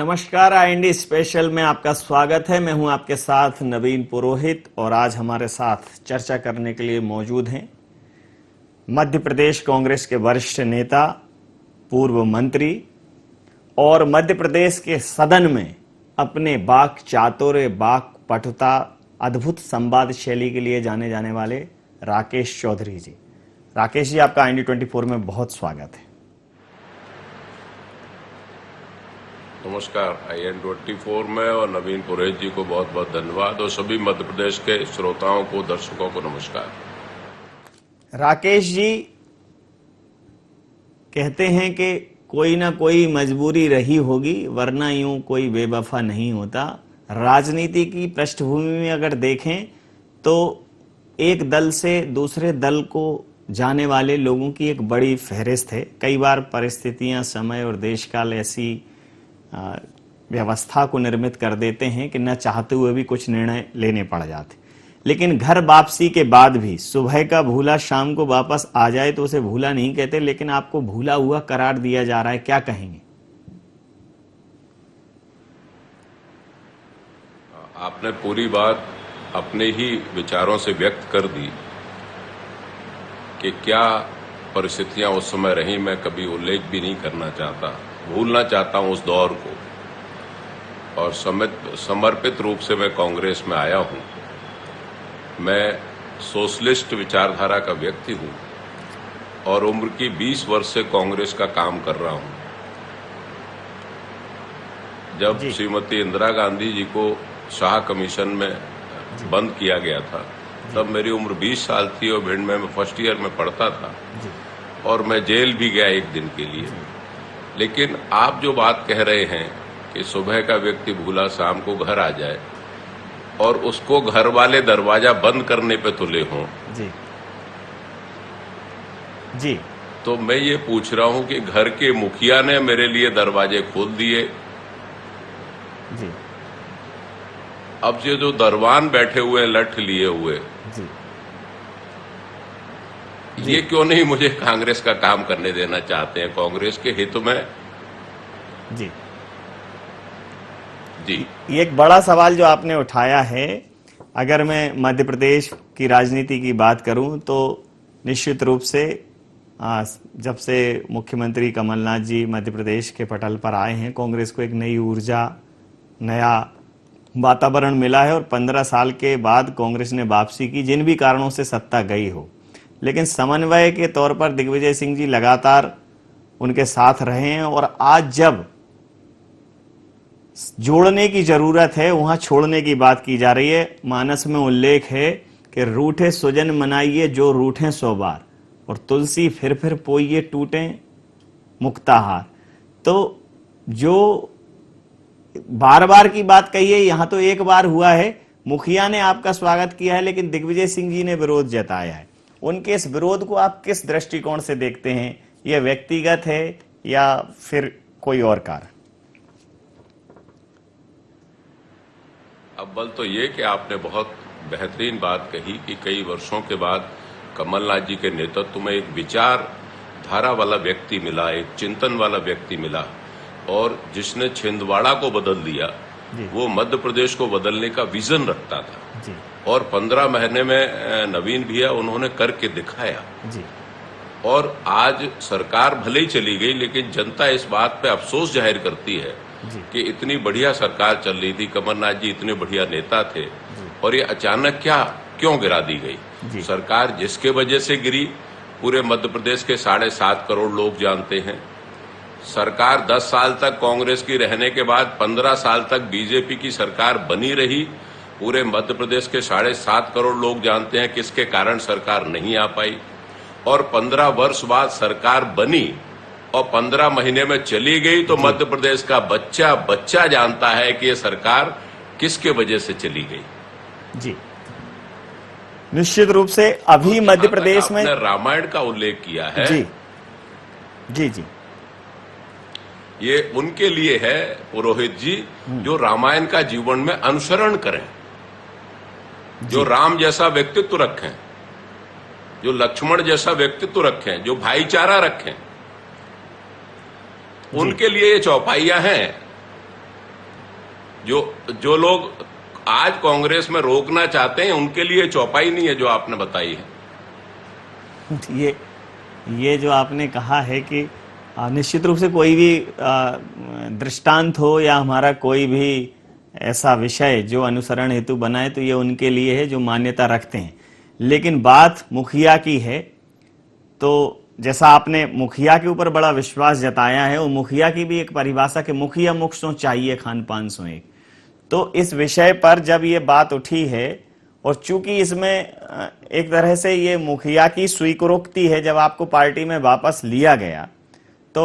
नमस्कार, IND special में आपका स्वागत है। मैं हूं आपके साथ नवीन पुरोहित और आज हमारे साथ चर्चा करने के लिए मौजूद हैं मध्य प्रदेश कांग्रेस के वरिष्ठ नेता, पूर्व मंत्री और मध्य प्रदेश के सदन में अपने वाक चातुर्य, वाक पटुता, अद्भुत संवाद शैली के लिए जाने जाने वाले राकेश चौधरी जी। राकेश जी, आपका IND 24 में बहुत स्वागत है। नमस्कार। IND 24 में और नवीन पुरोहित जी को बहुत बहुत धन्यवाद और सभी मध्य प्रदेश के श्रोताओं को, दर्शकों को नमस्कार। राकेश जी, कहते हैं कि कोई ना कोई मजबूरी रही होगी, वरना यूं कोई बेवफा नहीं होता। राजनीति की पृष्ठभूमि में अगर देखें तो एक दल से दूसरे दल को जाने वाले लोगों की एक बड़ी फहरिस्त है। कई बार परिस्थितियां, समय और देशकाल ऐसी व्यवस्था को निर्मित कर देते हैं कि न चाहते हुए भी कुछ निर्णय लेने पड़ जाते। लेकिन घर वापसी के बाद भी सुबह का भूला शाम को वापस आ जाए तो उसे भूला नहीं कहते, लेकिन आपको भूला हुआ करार दिया जा रहा है, क्या कहेंगे? आपने पूरी बात अपने ही विचारों से व्यक्त कर दी कि क्या परिस्थितियां उस समय रही, मैं कभी उल्लेख भी नहीं करना चाहता। भूलना चाहता हूं उस दौर को और समर्पित रूप से मैं कांग्रेस में आया हूं। मैं सोशलिस्ट विचारधारा का व्यक्ति हूं और उम्र की 20 वर्ष से कांग्रेस का काम कर रहा हूं। जब श्रीमती इंदिरा गांधी जी को शाह कमीशन में बंद किया गया था तब मेरी उम्र 20 साल थी और भिंड में मैं फर्स्ट ईयर में पढ़ता था और मैं जेल भी गया एक दिन के लिए। लेकिन आप जो बात कह रहे हैं कि सुबह का व्यक्ति भूला शाम को घर आ जाए और उसको घर वाले दरवाजा बंद करने पे तुले हों, जी, तो मैं ये पूछ रहा हूं कि घर के मुखिया ने मेरे लिए दरवाजे खोल दिए, जी, अब ये जो दरवान बैठे हुए लठ लिए हुए, जी, ये क्यों नहीं मुझे कांग्रेस का काम करने देना चाहते हैं कांग्रेस के हित में? जी, जी, ये एक बड़ा सवाल जो आपने उठाया है। अगर मैं मध्य प्रदेश की राजनीति की बात करूं तो निश्चित रूप से जब से मुख्यमंत्री कमलनाथ जी मध्य प्रदेश के पटल पर आए हैं, कांग्रेस को एक नई ऊर्जा, नया वातावरण मिला है और 15 साल के बाद कांग्रेस ने वापसी की, जिन भी कारणों से सत्ता गई हो। लेकिन समन्वय के तौर पर दिग्विजय सिंह जी लगातार उनके साथ रहे हैं और आज जब जोड़ने की जरूरत है वहां छोड़ने की बात की जा रही है। मानस में उल्लेख है कि रूठे सुजन मनाइए जो रूठे 100 बार और तुलसी फिर पोइए टूटे मुक्ताहार। तो जो बार बार की बात कही है, यहां तो एक बार हुआ है, मुखिया ने आपका स्वागत किया है, लेकिन दिग्विजय सिंह जी ने विरोध जताया है। उनके इस विरोध को आप किस दृष्टिकोण से देखते हैं? यह व्यक्तिगत है या फिर कोई और कारण? अव्वल तो ये कि आपने बहुत बेहतरीन बात कही कि कई वर्षों के बाद कमलनाथ जी के नेतृत्व में एक विचार धारा वाला व्यक्ति मिला, एक चिंतन वाला व्यक्ति मिला और जिसने छिंदवाड़ा को बदल दिया, वो मध्य प्रदेश को बदलने का विजन रखता था जी। और 15 महीने में नवीन भैया उन्होंने करके दिखाया जी। और आज सरकार भले ही चली गई लेकिन जनता इस बात पे अफसोस जाहिर करती है कि इतनी बढ़िया सरकार चल रही थी, कमलनाथ जी इतने बढ़िया नेता थे और ये अचानक क्यों गिरा दी गई सरकार? जिसके वजह से गिरी पूरे मध्य प्रदेश के 7.5 करोड़ लोग जानते हैं। सरकार 10 साल तक कांग्रेस की रहने के बाद 15 साल तक बीजेपी की सरकार बनी रही। पूरे मध्य प्रदेश के 7.5 करोड़ लोग जानते हैं किसके कारण सरकार नहीं आ पाई और 15 वर्ष बाद सरकार बनी और 15 महीने में चली गई तो मध्य प्रदेश का बच्चा जानता है कि ये सरकार किसके वजह से चली गई। जी, निश्चित रूप से अभी मध्य प्रदेश में रामायण का उल्लेख किया है। जी जी जी, ये उनके लिए है पुरोहित जी जो रामायण का जीवन में अनुसरण करें, जो राम जैसा व्यक्तित्व रखें, जो लक्ष्मण जैसा व्यक्तित्व रखें, जो भाईचारा रखें, उनके लिए ये चौपाइयां हैं। जो जो लोग आज कांग्रेस में रोकना चाहते हैं उनके लिए चौपाई नहीं है जो आपने बताई है। ये जो आपने कहा है कि निश्चित रूप से कोई भी दृष्टांत हो या हमारा कोई भी ऐसा विषय जो अनुसरण हेतु बनाए तो ये उनके लिए है जो मान्यता रखते हैं, लेकिन बात मुखिया की है। तो जैसा आपने मुखिया के ऊपर बड़ा विश्वास जताया है, और मुखिया की भी एक परिभाषा के मुखिया मुख सो चाहिए खान पान सो एक, तो इस विषय पर जब ये बात उठी है और चूंकि इसमें एक तरह से ये मुखिया की स्वीकारोक्ति है, जब आपको पार्टी में वापस लिया गया तो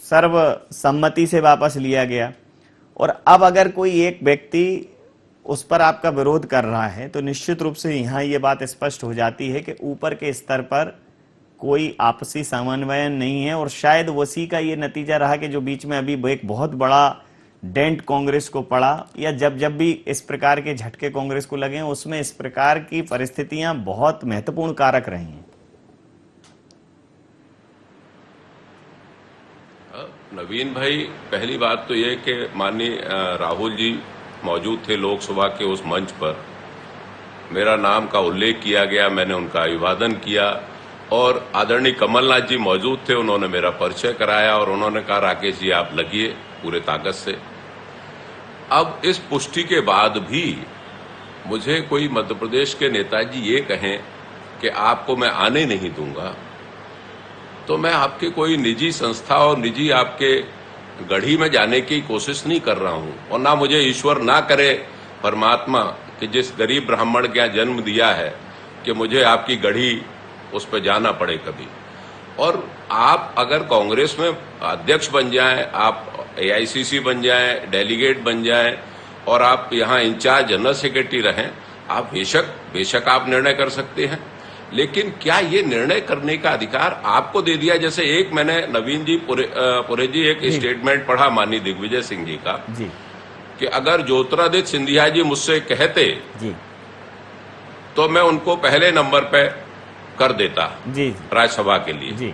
सर्वसम्मति से वापस लिया गया, और अब अगर कोई एक व्यक्ति उस पर आपका विरोध कर रहा है तो निश्चित रूप से यहाँ ये बात स्पष्ट हो जाती है कि ऊपर के स्तर पर कोई आपसी समन्वय नहीं है। और शायद उसी का ये नतीजा रहा कि जो बीच में अभी एक बहुत बड़ा डेंट कांग्रेस को पड़ा, या जब भी इस प्रकार के झटके कांग्रेस को लगे उसमें इस प्रकार की परिस्थितियां बहुत महत्वपूर्ण कारक रही हैं। नवीन भाई, पहली बात तो ये कि माननीय राहुल जी मौजूद थे लोकसभा के उस मंच पर, मेरा नाम का उल्लेख किया गया, मैंने उनका अभिवादन किया, और आदरणीय कमलनाथ जी मौजूद थे, उन्होंने मेरा परिचय कराया और उन्होंने कहा राकेश जी आप लगिए पूरे ताकत से। अब इस पुष्टि के बाद भी मुझे कोई मध्य प्रदेश के नेताजी ये कहें कि आपको मैं आने नहीं दूंगा, तो मैं आपके कोई निजी संस्था और निजी आपके गढ़ी में जाने की कोशिश नहीं कर रहा हूं, और ना मुझे ईश्वर ना करे परमात्मा कि जिस गरीब ब्राह्मण के यहाँ जन्म दिया है कि मुझे आपकी गढ़ी उस पर जाना पड़े कभी। और आप अगर कांग्रेस में अध्यक्ष बन जाएं, आप AICC बन जाएं, डेलीगेट बन जाएं, और आप यहाँ इंचार्ज जनरल सेक्रेटरी रहें, आप बेशक आप निर्णय कर सकते हैं, लेकिन क्या ये निर्णय करने का अधिकार आपको दे दिया? जैसे एक मैंने नवीन जी पुरे जी एक स्टेटमेंट पढ़ा माननीय दिग्विजय सिंह जी का जी, कि अगर ज्योतिरादित्य सिंधिया जी मुझसे कहते जी, तो मैं उनको पहले नंबर पे कर देता जी राज्यसभा के लिए जी।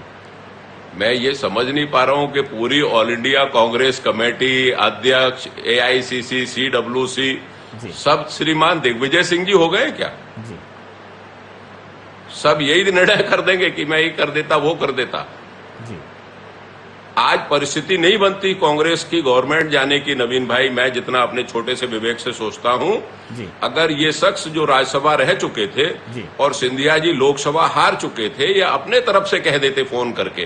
मैं ये समझ नहीं पा रहा हूं कि पूरी ऑल इंडिया कांग्रेस कमेटी, अध्यक्ष, AICC, CWC सब श्रीमान दिग्विजय सिंह जी हो गए क्या जी? सब यही निर्णय कर देंगे कि मैं ये कर देता वो कर देता जी। आज परिस्थिति नहीं बनती कांग्रेस की गवर्नमेंट जाने की नवीन भाई, मैं जितना अपने छोटे से विवेक से सोचता हूं, अगर ये शख्स जो राज्यसभा रह चुके थे और सिंधिया जी लोकसभा हार चुके थे, या अपने तरफ से कह देते फोन करके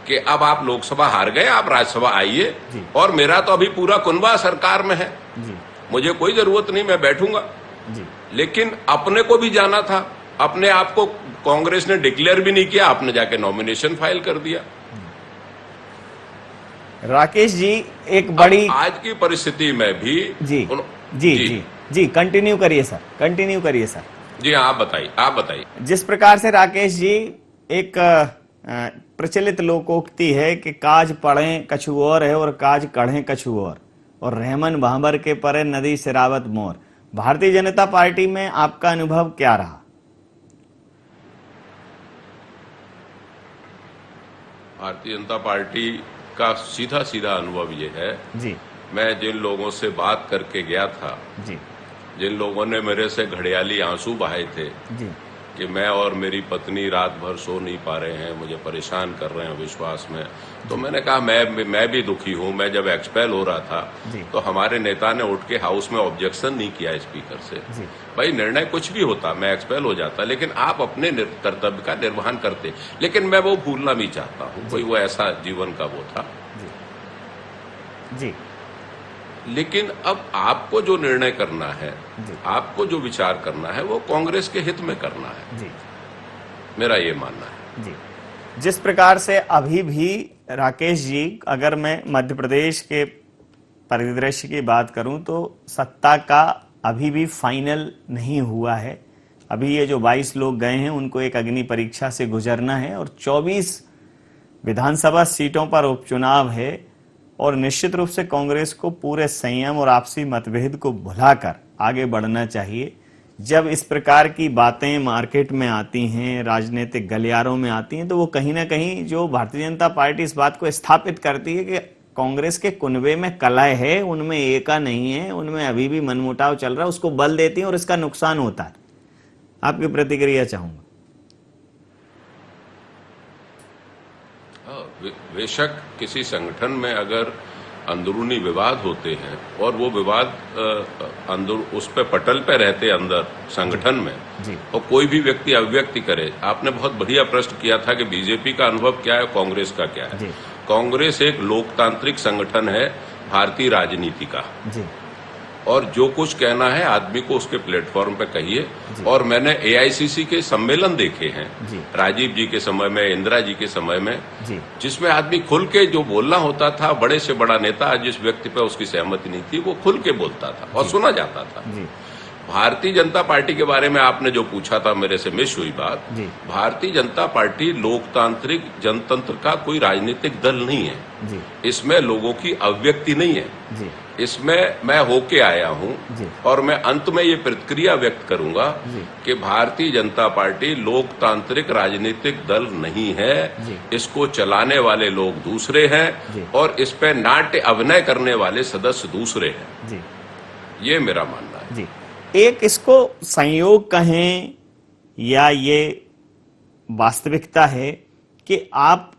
कि अब आप लोकसभा हार गए, आप राज्यसभा आइए, और मेरा तो अभी पूरा कुनबा सरकार में है, मुझे कोई जरूरत नहीं, मैं बैठूंगा। लेकिन अपने को भी जाना था, अपने आप को कांग्रेस ने डिक्लेयर भी नहीं किया, आपने जाके नॉमिनेशन फाइल कर दिया। राकेश जी, एक बड़ी आज की परिस्थिति में भी जी जी जी जी कंटिन्यू करिए सर, कंटिन्यू करिए सर। जी आप बताइए। जिस प्रकार से राकेश जी, एक प्रचलित लोकोक्ति है कि काज पढ़ें कछु और है और काज कढ़ें कछु और रहमन भांबर के परे नदी सिरावत मोर। भारतीय जनता पार्टी में आपका अनुभव क्या रहा? भारतीय जनता पार्टी का सीधा अनुभव ये है जी, मैं जिन लोगों से बात करके गया था जी, जिन लोगों ने मेरे से घड़ियाली आंसू बहाए थे जी, कि मैं और मेरी पत्नी रात भर सो नहीं पा रहे हैं, मुझे परेशान कर रहे हैं विश्वास में, तो मैंने कहा मैं भी दुखी हूं। मैं जब एक्सपेल हो रहा था तो हमारे नेता ने उठ के हाउस में ऑब्जेक्शन नहीं किया स्पीकर से, भाई निर्णय कुछ भी होता, मैं एक्सपेल हो जाता, लेकिन आप अपने कर्तव्य का निर्वहन करते। लेकिन मैं वो भूलना भी चाहता हूँ, कोई वो ऐसा जीवन का वो था जी। लेकिन अब आपको जो निर्णय करना है, आपको जो विचार करना है, वो कांग्रेस के हित में करना है जी, मेरा ये मानना है जी। जिस प्रकार से अभी भी राकेश जी, अगर मैं मध्य प्रदेश के परिदृश्य की बात करूं तो सत्ता का अभी भी फाइनल नहीं हुआ है। अभी ये जो 22 लोग गए हैं उनको एक अग्नि परीक्षा से गुजरना है, और 24 विधानसभा सीटों पर उपचुनाव है, और निश्चित रूप से कांग्रेस को पूरे संयम और आपसी मतभेद को भुलाकर आगे बढ़ना चाहिए। जब इस प्रकार की बातें मार्केट में आती हैं, राजनीतिक गलियारों में आती हैं, तो वो कहीं ना कहीं जो भारतीय जनता पार्टी इस बात को स्थापित करती है कि कांग्रेस के कुनबे में कलह है, उनमें एका नहीं है, उनमें अभी भी मनमुटाव चल रहा है, उसको बल देती है और इसका नुकसान होता है। आपकी प्रतिक्रिया चाहूंगा। बेशक किसी संगठन में अगर अंदरूनी विवाद होते हैं और वो विवाद उस पे पटल पे रहते अंदर संगठन में जी। और कोई भी व्यक्ति अभिव्यक्ति करे। आपने बहुत बढ़िया प्रश्न किया था कि बीजेपी का अनुभव क्या है, कांग्रेस का क्या है। जी। कांग्रेस एक लोकतांत्रिक संगठन है भारतीय राजनीति का, जी। और जो कुछ कहना है आदमी को उसके प्लेटफॉर्म पे कहिए। और मैंने एआईसीसी के सम्मेलन देखे हैं जी। राजीव जी के समय में, इंदिरा जी के समय में, जी। जिसमें आदमी खुल के जो बोलना होता था, बड़े से बड़ा नेता जिस व्यक्ति पे उसकी सहमति नहीं थी वो खुल के बोलता था और सुना जाता था। जी। भारतीय जनता पार्टी के बारे में आपने जो पूछा था, मेरे से मिस हुई बात। जी। भारतीय जनता पार्टी लोकतांत्रिक जनतंत्र का कोई राजनीतिक दल नहीं है। जी। इसमें लोगों की अभिव्यक्ति नहीं है। जी। इसमें मैं होके आया हूं जी। और मैं अंत में ये प्रतिक्रिया व्यक्त करूंगा जी। कि भारतीय जनता पार्टी लोकतांत्रिक राजनीतिक दल नहीं है। जी। इसको चलाने वाले लोग दूसरे जी। हैं और इस पे नाट्य अभिनय करने वाले सदस्य दूसरे हैं। जी। ये मेरा मानना है। जी। एक इसको संयोग कहें या ये वास्तविकता है कि आप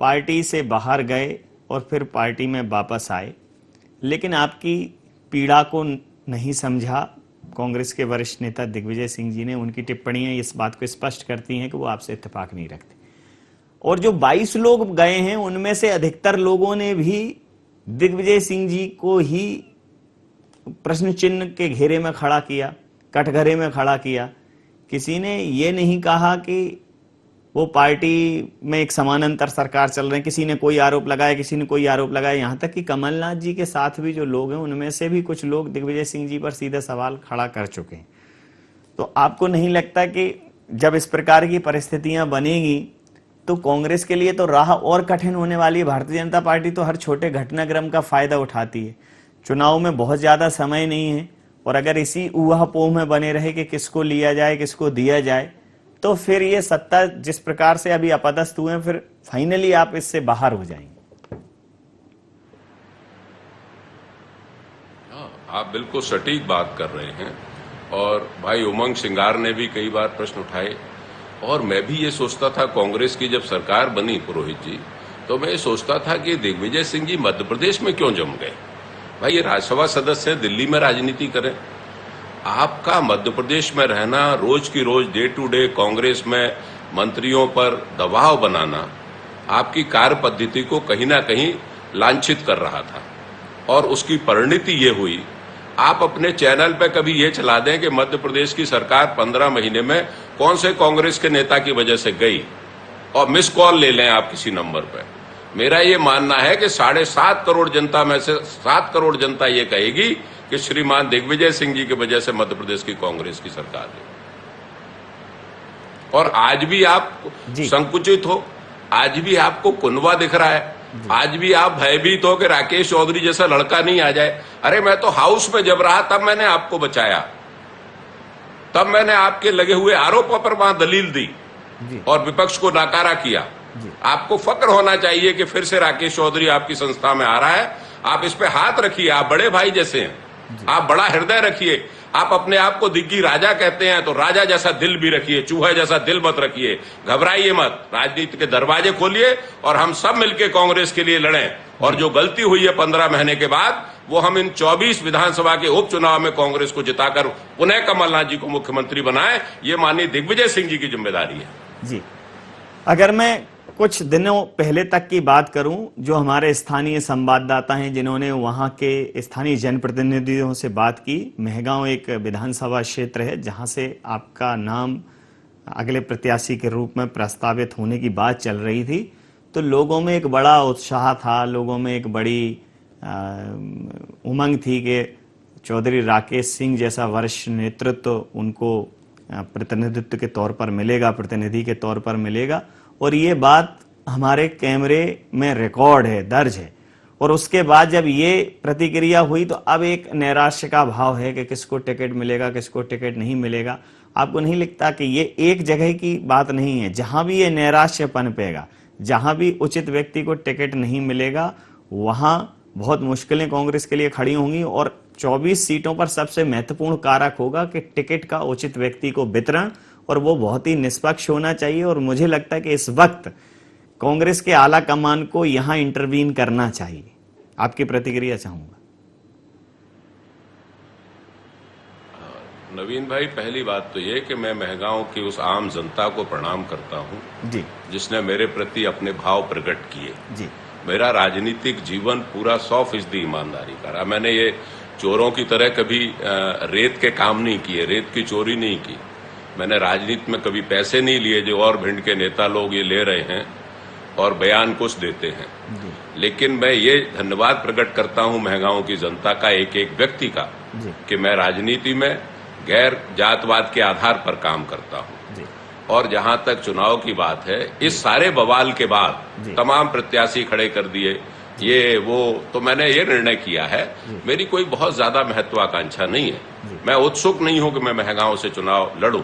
पार्टी से बाहर गए और फिर पार्टी में वापस आए, लेकिन आपकी पीड़ा को नहीं समझा कांग्रेस के वरिष्ठ नेता दिग्विजय सिंह जी ने। उनकी टिप्पणियां इस बात को स्पष्ट करती हैं कि वो आपसे इत्तेफाक नहीं रखते। और जो 22 लोग गए हैं उनमें से अधिकतर लोगों ने भी दिग्विजय सिंह जी को ही प्रश्न चिन्ह के घेरे में खड़ा किया, कटघरे में खड़ा किया। किसी ने ये नहीं कहा कि वो पार्टी में एक समानांतर सरकार चल रही है। किसी ने कोई आरोप लगाया, किसी ने कोई आरोप लगाया। यहां तक कि कमलनाथ जी के साथ भी जो लोग हैं उनमें से भी कुछ लोग दिग्विजय सिंह जी पर सीधे सवाल खड़ा कर चुके हैं। तो आपको नहीं लगता कि जब इस प्रकार की परिस्थितियां बनेगी तो कांग्रेस के लिए तो राह और कठिन होने वाली है? भारतीय जनता पार्टी तो हर छोटे घटनाक्रम का फायदा उठाती है। चुनाव में बहुत ज्यादा समय नहीं है और अगर इसी ऊहापोह में बने रहे कि किसको लिया जाए, किसको दिया जाए, तो फिर ये सत्ता जिस प्रकार से अभी अपदस्थ हुए, फिर फाइनली आप इससे बाहर हो जाएंगे। आप बिल्कुल सटीक बात कर रहे हैं और भाई उमंग सिंगार ने भी कई बार प्रश्न उठाए। और मैं भी ये सोचता था, कांग्रेस की जब सरकार बनी पुरोहित जी, तो मैं ये सोचता था कि दिग्विजय सिंह जी मध्य प्रदेश में क्यों जम गए। भाई ये राज्यसभा सदस्य हैं, दिल्ली में राजनीति करें। आपका मध्य प्रदेश में रहना, रोज की रोज डे टू डे कांग्रेस में मंत्रियों पर दबाव बनाना आपकी कार्य पद्धति को कहीं ना कहीं लांछित कर रहा था। और उसकी परिणति ये हुई, आप अपने चैनल पे कभी ये चला दें कि मध्य प्रदेश की सरकार 15 महीने में कौन से कांग्रेस के नेता की वजह से गई, और मिस कॉल ले लें आप किसी नंबर पे। मेरा ये मानना है कि 7.5 करोड़ जनता में से 7 करोड़ जनता ये कहेगी कि श्रीमान दिग्विजय सिंह जी की वजह से मध्य प्रदेश की कांग्रेस की सरकार है। और आज भी आप संकुचित हो, आज भी आपको कुनवा दिख रहा है, आज भी आप भयभीत हो कि राकेश चौधरी जैसा लड़का नहीं आ जाए। अरे मैं तो हाउस में जब रहा तब मैंने आपको बचाया, तब मैंने आपके लगे हुए आरोपों पर वहां दलील दी और विपक्ष को नाकारा किया। आपको फक्र होना चाहिए कि फिर से राकेश चौधरी आपकी संस्था में आ रहा है। आप इस पे हाथ रखिए, आप बड़े भाई जैसे हैं, आप बड़ा हृदय रखिए। आप अपने आप को दिग्गी राजा कहते हैं तो राजा जैसा दिल भी रखिए, चूहे जैसा दिल मत रखिए, घबराइए मत। राजनीति के दरवाजे खोलिए और हम सब मिलकर कांग्रेस के लिए लड़ें। और जो गलती हुई है 15 महीने के बाद, वो हम इन 24 विधानसभा के उपचुनाव में कांग्रेस को जिताकर पुनः कमलनाथ जी को मुख्यमंत्री बनाएं। ये माननीय दिग्विजय सिंह जी की जिम्मेदारी है। जी, अगर मैं कुछ दिनों पहले तक की बात करूं, जो हमारे स्थानीय संवाददाता हैं जिन्होंने वहां के स्थानीय जनप्रतिनिधियों से बात की, मेहगांव एक विधानसभा क्षेत्र है जहां से आपका नाम अगले प्रत्याशी के रूप में प्रस्तावित होने की बात चल रही थी, तो लोगों में एक बड़ा उत्साह था, लोगों में एक बड़ी उमंग थी कि चौधरी राकेश सिंह जैसा वरिष्ठ नेतृत्व उनको प्रतिनिधित्व के तौर पर मिलेगा, प्रतिनिधि के तौर पर मिलेगा। और ये बात हमारे कैमरे में रिकॉर्ड है, दर्ज है। और उसके बाद जब ये प्रतिक्रिया हुई तो अब एक नैराश्य का भाव है कि किसको टिकट मिलेगा, किसको टिकट नहीं मिलेगा। आपको नहीं लगता कि ये एक जगह की बात नहीं है? जहां भी ये नैराश्य पनपेगा, जहां भी उचित व्यक्ति को टिकट नहीं मिलेगा, वहां बहुत मुश्किलें कांग्रेस के लिए खड़ी होंगी और 24 सीटों पर सबसे महत्वपूर्ण कारक होगा कि टिकट का उचित व्यक्ति को वितरण, और वो बहुत ही निष्पक्ष होना चाहिए। और मुझे लगता है कि इस वक्त कांग्रेस के आला कमान को यहां इंटरवीन करना चाहिए। आपकी प्रतिक्रिया चाहूंगा। नवीन भाई, पहली बात तो ये कि मैं महगांव की उस आम जनता को प्रणाम करता हूं जी, जिसने मेरे प्रति अपने भाव प्रकट किए। जी, मेरा राजनीतिक जीवन पूरा 100% ईमानदारी का रहा। मैंने ये चोरों की तरह कभी रेत के काम नहीं किए, रेत की चोरी नहीं की। मैंने राजनीति में कभी पैसे नहीं लिए जो और भिंड के नेता लोग ये ले रहे हैं और बयान कुछ देते हैं। लेकिन मैं ये धन्यवाद प्रकट करता हूं महगांव की जनता का, एक एक व्यक्ति का, कि मैं राजनीति में गैर जातवाद के आधार पर काम करता हूं। और जहां तक चुनाव की बात है, इस सारे बवाल के बाद तमाम प्रत्याशी खड़े कर दिए ये वो, तो मैंने ये निर्णय किया है, मेरी कोई बहुत ज्यादा महत्वाकांक्षा नहीं है। मैं उत्सुक नहीं हूं कि मैं महगांव से चुनाव लड़ूं।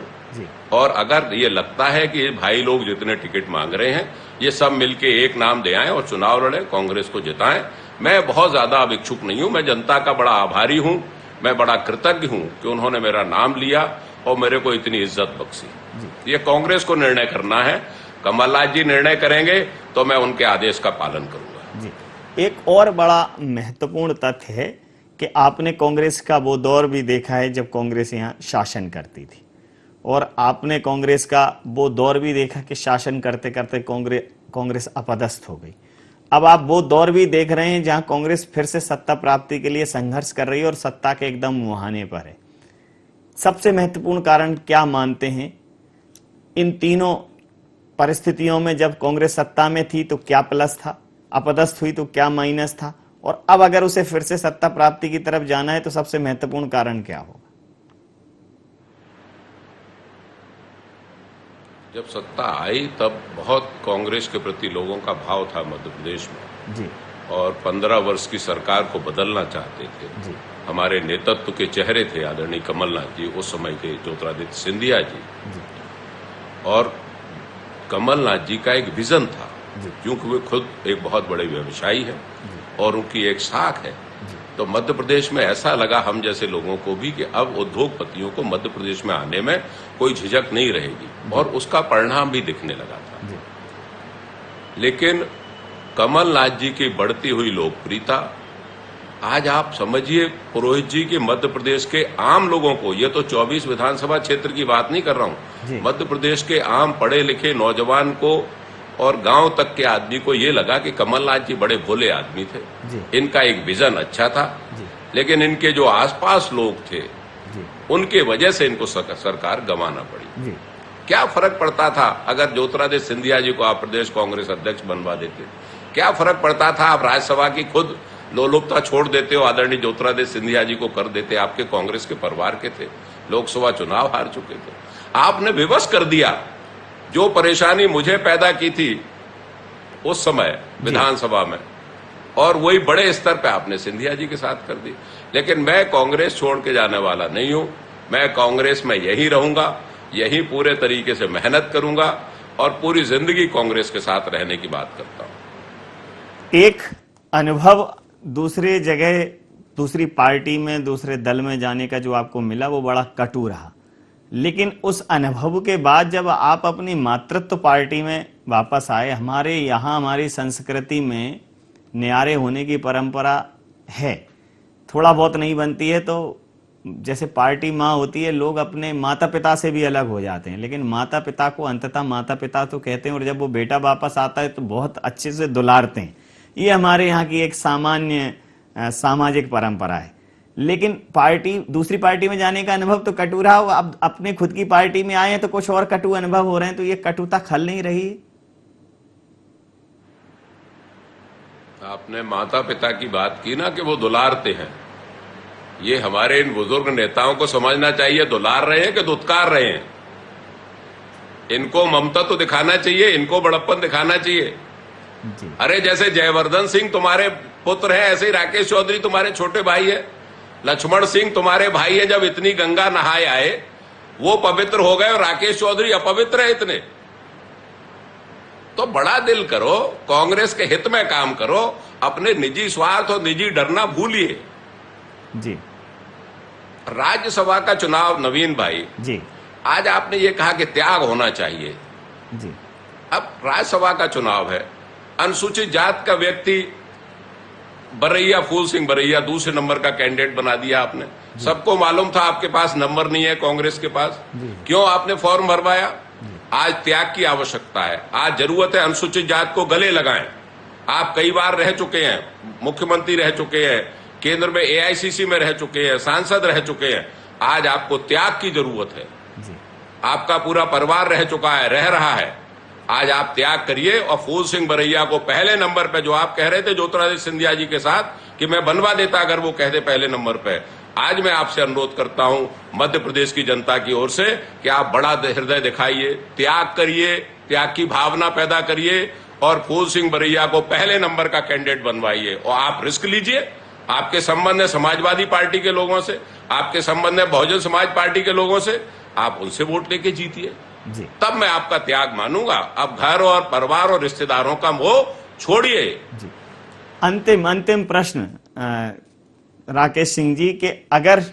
और अगर ये लगता है कि ये भाई लोग जितने टिकट मांग रहे हैं ये सब मिलके एक नाम दे आए और चुनाव लड़े, कांग्रेस को जिताएं, मैं बहुत ज्यादा अब इच्छुक नहीं हूं। मैं जनता का बड़ा आभारी हूं, मैं बड़ा कृतज्ञ हूं कि उन्होंने मेरा नाम लिया और मेरे को इतनी इज्जत बख्शी। ये कांग्रेस को निर्णय करना है। कमलनाथ जी निर्णय करेंगे तो मैं उनके आदेश का पालन करूंगा। जी। एक और बड़ा महत्वपूर्ण तथ्य है कि आपने कांग्रेस का वो दौर भी देखा है जब कांग्रेस यहाँ शासन करती थी, और आपने कांग्रेस का वो दौर भी देखा कि शासन करते करते कांग्रेस अपदस्थ हो गई। अब आप वो दौर भी देख रहे हैं जहां कांग्रेस फिर से सत्ता प्राप्ति के लिए संघर्ष कर रही है और सत्ता के एकदम मुहाने पर है। सबसे महत्वपूर्ण कारण क्या मानते हैं इन तीनों परिस्थितियों में? जब कांग्रेस सत्ता में थी तो क्या प्लस था, अपदस्थ हुई तो क्या माइनस था, और अब अगर उसे फिर से सत्ता प्राप्ति की तरफ जाना है तो सबसे महत्वपूर्ण कारण क्या होगा? जब सत्ता आई तब बहुत कांग्रेस के प्रति लोगों का भाव था मध्य प्रदेश में जी, और 15 वर्ष की सरकार को बदलना चाहते थे जी, हमारे नेतृत्व के चेहरे थे आदरणीय कमलनाथ जी, उस समय के ज्योतिरादित्य सिंधिया जी, और कमलनाथ जी का एक विजन था, क्योंकि वे खुद एक बहुत बड़े व्यवसायी हैं और उनकी एक साख है। तो मध्य प्रदेश में ऐसा लगा हम जैसे लोगों को भी कि अब उद्योगपतियों को मध्य प्रदेश में आने में कोई झिझक नहीं रहेगी, और उसका परिणाम भी दिखने लगा था। लेकिन कमलनाथ जी की बढ़ती हुई लोकप्रियता, आज आप समझिए पुरोहित जी के मध्य प्रदेश के आम लोगों को, ये तो 24 विधानसभा क्षेत्र की बात नहीं कर रहा हूं, मध्य प्रदेश के आम पढ़े लिखे नौजवान को और गांव तक के आदमी को ये लगा कि कमलनाथ जी बड़े भोले आदमी थे, इनका एक विजन अच्छा था। लेकिन इनके जो आसपास लोग थे उनके वजह से इनको सरकार गंवाना पड़ी। क्या फर्क पड़ता था अगर ज्योतिरादित्य सिंधिया जी को आप प्रदेश कांग्रेस अध्यक्ष बनवा देते? क्या फर्क पड़ता था आप राज्यसभा की खुद लोलुपता छोड़ देते हो, आदरणीय ज्योतिरादित्य सिंधिया जी को कर देते? आपके कांग्रेस के परिवार के थे, लोकसभा चुनाव हार चुके थे। आपने विवश कर दिया। जो परेशानी मुझे पैदा की थी उस समय विधानसभा में, और वही बड़े स्तर पे आपने सिंधिया जी के साथ कर दी। लेकिन मैं कांग्रेस छोड़ के जाने वाला नहीं हूं। मैं कांग्रेस में यही रहूंगा, यही पूरे तरीके से मेहनत करूंगा और पूरी जिंदगी कांग्रेस के साथ रहने की बात करता हूं। एक अनुभव दूसरे जगह, दूसरी पार्टी में, दूसरे दल में जाने का जो आपको मिला वो बड़ा कटु रहा, लेकिन उस अनुभव के बाद जब आप अपनी मातृत्व पार्टी में वापस आए, हमारे यहाँ हमारी संस्कृति में न्यारे होने की परंपरा है, थोड़ा बहुत नहीं बनती है तो जैसे पार्टी माँ होती है, लोग अपने माता पिता से भी अलग हो जाते हैं, लेकिन माता पिता को अंततः माता पिता तो कहते हैं, और जब वो बेटा वापस आता है तो बहुत अच्छे से दुलारते हैं। ये हमारे यहाँ की एक सामान्य सामाजिक परंपरा है। लेकिन पार्टी, दूसरी पार्टी में जाने का अनुभव तो कटु रहा, अब अपने खुद की पार्टी में आए हैं तो कुछ और कटु अनुभव हो रहे हैं, तो ये कटुता खल नहीं रही? आपने माता पिता की बात की ना कि वो दुलारते हैं, ये हमारे इन बुजुर्ग नेताओं को समझना चाहिए, दुलार रहे हैं कि दुत्कार रहे हैं। इनको ममता तो दिखाना चाहिए, इनको बड़प्पन दिखाना चाहिए। अरे जैसे जयवर्धन सिंह तुम्हारे पुत्र है, ऐसे ही राकेश चौधरी तुम्हारे छोटे भाई है, लक्ष्मण सिंह तुम्हारे भाई है। जब इतनी गंगा नहाए आए वो पवित्र हो गए और राकेश चौधरी अपवित्र है इतने। तो बड़ा दिल करो, कांग्रेस के हित में काम करो, अपने निजी स्वार्थ और निजी डरना भूलिए। जी राज्यसभा का चुनाव, नवीन भाई जी आज आपने ये कहा कि त्याग होना चाहिए। जी अब राज्यसभा का चुनाव है, अनुसूचित जात का व्यक्ति बरैया, फूल सिंह बरैया दूसरे नंबर का कैंडिडेट बना दिया आपने। सबको मालूम था आपके पास नंबर नहीं है कांग्रेस के पास, क्यों आपने फॉर्म भरवाया? आज त्याग की आवश्यकता है, आज जरूरत है अनुसूचित जात को गले लगाएं। आप कई बार रह चुके हैं, मुख्यमंत्री रह चुके हैं, केंद्र में एआईसीसी में रह चुके हैं, सांसद रह चुके हैं। आज आपको त्याग की जरूरत है। आपका पूरा परिवार रह चुका है, रह रहा है। आज आप त्याग करिए और फूल सिंह बरैया को पहले नंबर पे, जो आप कह रहे थे ज्योतिरादित्य सिंधिया जी के साथ कि मैं बनवा देता अगर वो कहते पहले नंबर पे, आज मैं आपसे अनुरोध करता हूं मध्य प्रदेश की जनता की ओर से कि आप बड़ा हृदय दिखाइए, त्याग करिए, त्याग की भावना पैदा करिए और फूल सिंह बरैया को पहले नंबर का कैंडिडेट बनवाइए। और आप रिस्क लीजिए। आपके संबंध है समाजवादी पार्टी के लोगों से, आपके संबंध है बहुजन समाज पार्टी के लोगों से, आप उनसे वोट लेके जीतिए, तब मैं आपका त्याग मानूंगा। अब घर और परिवार और रिश्तेदारों का मोह छोड़िए। अंतिम प्रश्न राकेश सिंह जी के, अगर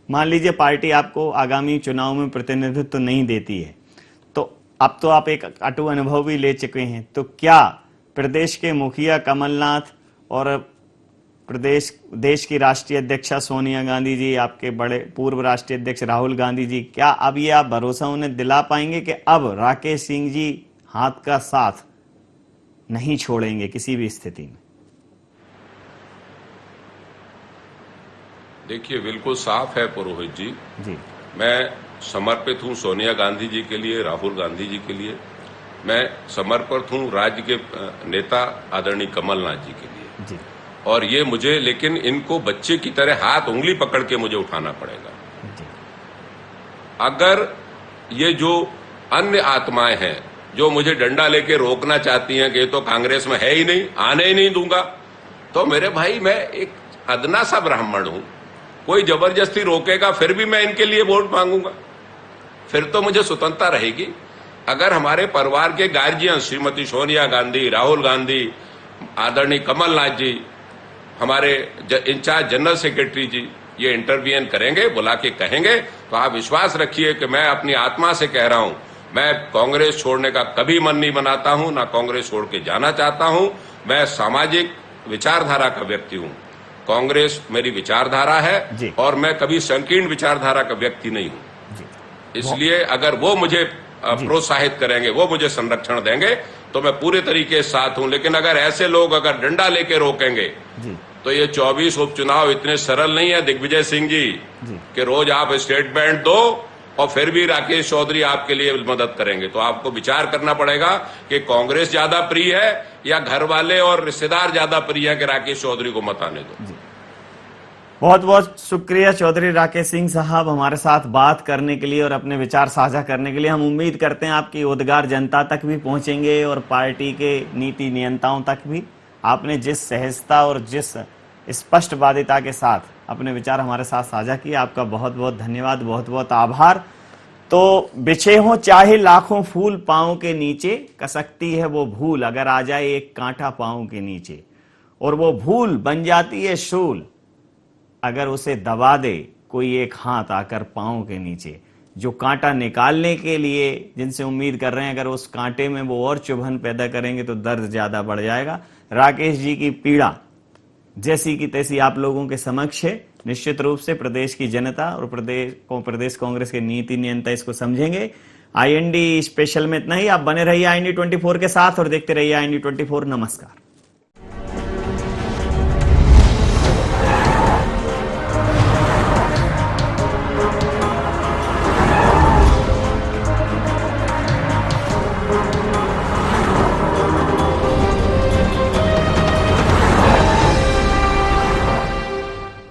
मान लीजिए पार्टी आपको आगामी चुनाव में प्रतिनिधित्व नहीं देती है, तो अब तो आप एक अटू अनुभव भी ले चुके हैं, तो क्या प्रदेश के मुखिया कमलनाथ और देश की राष्ट्रीय अध्यक्षा सोनिया गांधी जी, आपके बड़े पूर्व राष्ट्रीय अध्यक्ष राहुल गांधी जी, क्या अब ये आप भरोसा उन्हें दिला पाएंगे कि अब राकेश सिंह जी हाथ का साथ नहीं छोड़ेंगे किसी भी स्थिति में? देखिए, बिल्कुल साफ है पुरोहित जी, मैं समर्पित हूं सोनिया गांधी जी के लिए, राहुल गांधी जी के लिए। मैं समर्पित हूं राज्य के नेता आदरणीय कमलनाथ जी के लिए। और ये मुझे, लेकिन इनको बच्चे की तरह हाथ उंगली पकड़ के मुझे उठाना पड़ेगा। अगर ये जो अन्य आत्माएं हैं जो मुझे डंडा लेके रोकना चाहती हैं कि ये तो कांग्रेस में है ही नहीं, आने ही नहीं दूंगा, तो मेरे भाई मैं एक अदना सा ब्राह्मण हूं, कोई जबरदस्ती रोकेगा फिर भी मैं इनके लिए वोट मांगूंगा, फिर तो मुझे स्वतंत्रता रहेगी। अगर हमारे परिवार के गार्जियन श्रीमती सोनिया गांधी, राहुल गांधी, आदरणीय कमलनाथ जी, हमारे इंचार्ज जनरल सेक्रेटरी जी ये इंटरवीन करेंगे, बुला के कहेंगे, तो आप विश्वास रखिए कि मैं अपनी आत्मा से कह रहा हूं, मैं कांग्रेस छोड़ने का कभी मन नहीं बनाता हूं, ना कांग्रेस छोड़ के जाना चाहता हूं। मैं सामाजिक विचारधारा का व्यक्ति हूं, कांग्रेस मेरी विचारधारा है और मैं कभी संकीर्ण विचारधारा का व्यक्ति नहीं हूं। इसलिए अगर वो मुझे प्रोत्साहित करेंगे, वो मुझे संरक्षण देंगे, तो मैं पूरे तरीके से साथ हूं। लेकिन अगर ऐसे लोग अगर डंडा लेके रोकेंगे तो ये 24 उपचुनाव इतने सरल नहीं है दिग्विजय सिंह जी कि रोज आप स्टेटमेंट दो और फिर भी राकेश चौधरी आपके लिए मदद करेंगे। तो आपको विचार करना पड़ेगा कि कांग्रेस ज्यादा प्रिय है या घर वाले और रिश्तेदार ज्यादा प्रिय है कि राकेश चौधरी को मत आने दो। बहुत बहुत शुक्रिया चौधरी राकेश सिंह साहब हमारे साथ बात करने के लिए और अपने विचार साझा करने के लिए। हम उम्मीद करते हैं आपकी उद्गार जनता तक भी पहुंचेंगे और पार्टी के नीति नियंताओं तक भी। आपने जिस सहजता और जिस स्पष्टवादिता के साथ अपने विचार हमारे साथ साझा किए, आपका बहुत बहुत धन्यवाद, बहुत बहुत आभार। तो बिछे हों चाहे लाखों फूल पांव के नीचे, कसकती है वो भूल अगर आ जाए एक कांटा पांव के नीचे, और वो भूल बन जाती है शूल अगर उसे दबा दे कोई एक हाथ आकर पांव के नीचे। जो कांटा निकालने के लिए जिनसे उम्मीद कर रहे हैं, अगर उस कांटे में वो और चुभन पैदा करेंगे तो दर्द ज्यादा बढ़ जाएगा। राकेश जी की पीड़ा जैसी की तैसी आप लोगों के समक्ष है। निश्चित रूप से प्रदेश की जनता और प्रदेश कांग्रेस के नीति नियंता इसको समझेंगे। IND स्पेशल में इतना ही। आप बने रहिए IND 24 के साथ और देखते रहिए IND 24। नमस्कार।